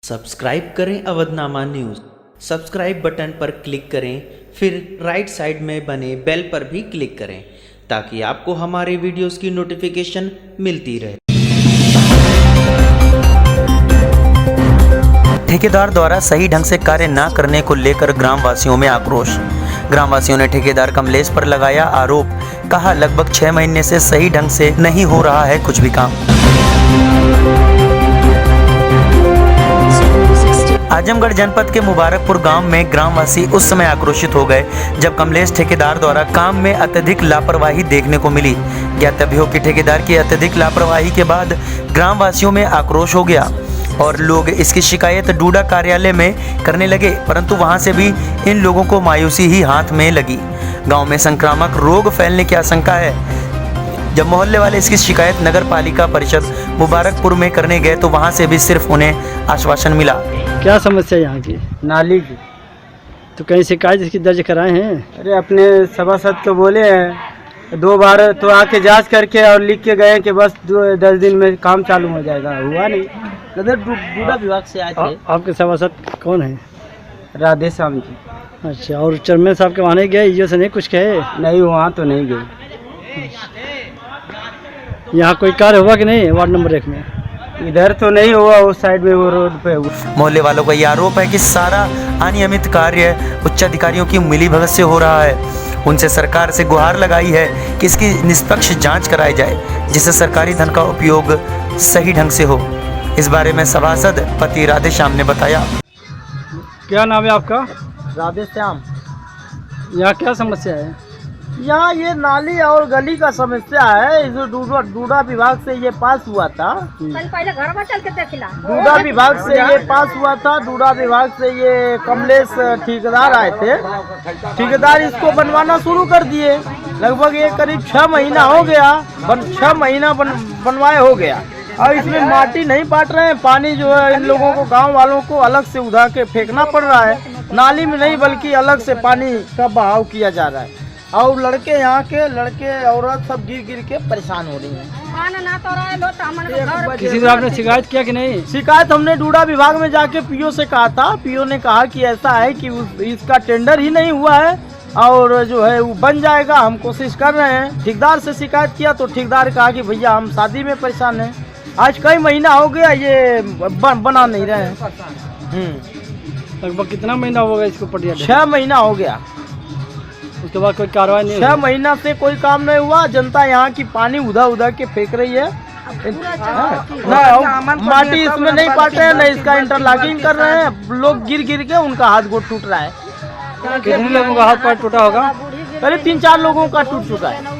Subscribe करें Avadhnama news. Subscribe button पर click करें, फिर राइट साइड में बने बेल पर भी क्लिक करें ताकि आपको हमारे वीडियोस की नोटिफिकेशन मिलती रहे। ठेकेदार द्वारा सही ढंग से कार्य न करने को लेकर ग्रामवासियों में आक्रोश। ग्रामवासियों ने ठेकेदार कमलेश पर लगाया आरोप। कहा, लगभग 6 महीने से सही ढंग से नहीं हो रहा है कुछ भी काम। आजमगढ़ जनपद के मुबारकपुर गांव में ग्रामवासी उस समय आक्रोशित हो गए जब कमलेश ठेकेदार द्वारा काम में अत्यधिक लापरवाही देखने को मिली। ज्ञातव्य हो कि ठेकेदार की अत्यधिक लापरवाही के बाद ग्रामवासियों में आक्रोश हो गया और लोग इसकी शिकायत डूडा कार्यालय में करने लगे, परंतु वहां से भी इन लोगों को मायूसी ही हाथ में लगी। गांव में संक्रामक रोग फैलने की आशंका है। जब मोहल्ले वाले इसकी शिकायत नगर पालिका परिषद मुबारकपुर में करने गए तो वहां से भी सिर्फ उन्हें आश्वासन मिला। क्या समस्या यहाँ की? नाली की। तो कहीं शिकायत इसकी दर्ज कराए हैं? अरे अपने सभासद को बोले हैं 2 बार तो आके जांच करके और लिख के गए कि बस 10 दिन में काम चालू हो जाएगा। हुआ नहीं। इधर डूडा विभाग से आए थे। आपके सभासद कौन है? राधे श्याम जी। अच्छा, और चेयरमैन साहब के वहाँ नहीं गए? ईओ से नहीं कुछ कहे? नहीं, वहाँ तो नहीं गए। यहाँ कोई कार्य हुआ कि नहीं वार्ड नंबर 1 में? इधर तो नहीं हुआ, उस साइड में वो रोड पे हुआ। मोहल्ले वालों का यह आरोप है कि सारा अनियमित कार्य उच्च अधिकारियों की मिलीभगत से हो रहा है। उनसे सरकार से गुहार लगाई है कि इसकी निष्पक्ष जांच कराई जाए जिससे सरकारी धन का उपयोग सही ढंग से हो। इस बारे में सभासद पति राधे श्याम ने बताया। क्या नाम है आपका? राधे श्याम। यहाँ क्या समस्या है? यहाँ ये नाली और गली का समस्या है। इस डूडा विभाग से ये पास हुआ था। पहले घर में चल के देखिला। डूडा विभाग से ये पास हुआ था। डूडा विभाग से ये कमलेश ठेकेदार आए थे। ठेकेदार इसको बनवाना शुरू कर दिए। लगभग ये करीब 6 महीना हो गया। 6 महीना बनवाए हो गया और इसमें माटी नहीं पाट रहे हैं। पानी जो है इन लोगों को, गांव वालों को अलग से उठा के फेंकना पड़ रहा है। नाली में नहीं बल्कि अलग से पानी का बहाव किया जा रहा है और यहाँ के लड़के औरत सब गिर के परेशान हो रही हैं। किसी से आपने शिकायत किया कि नहीं? शिकायत हमने डूडा विभाग में जाके पीओ से कहा था। पीओ ने कहा कि ऐसा है कि इसका टेंडर ही नहीं हुआ है और जो है वो बन जाएगा, हम कोशिश कर रहे हैं। ठेकेदार से शिकायत किया तो ठेकेदार कहा कि भैया हम शादी में परेशान हैं। आज कई महीना हो गया ये बना नहीं रहे हैं। लगभग कितना महीना हो गया इसको पटिया? 6 महीना हो गया। उसके बाद कोई कार्रवाई नहीं? 6 महीना से कोई काम नहीं हुआ। जनता यहाँ की पानी उधर के फेंक रही है। माटी इसमें नहीं पाट रहे हैं, न इसका इंटरलॉकिंग कर रहे हैं। लोग गिर के उनका हाथ गोड़ टूट रहा है। कितने लोगों का हाथ पैर टूटा होगा? करीब 3-4 लोगों का टूट चुका है।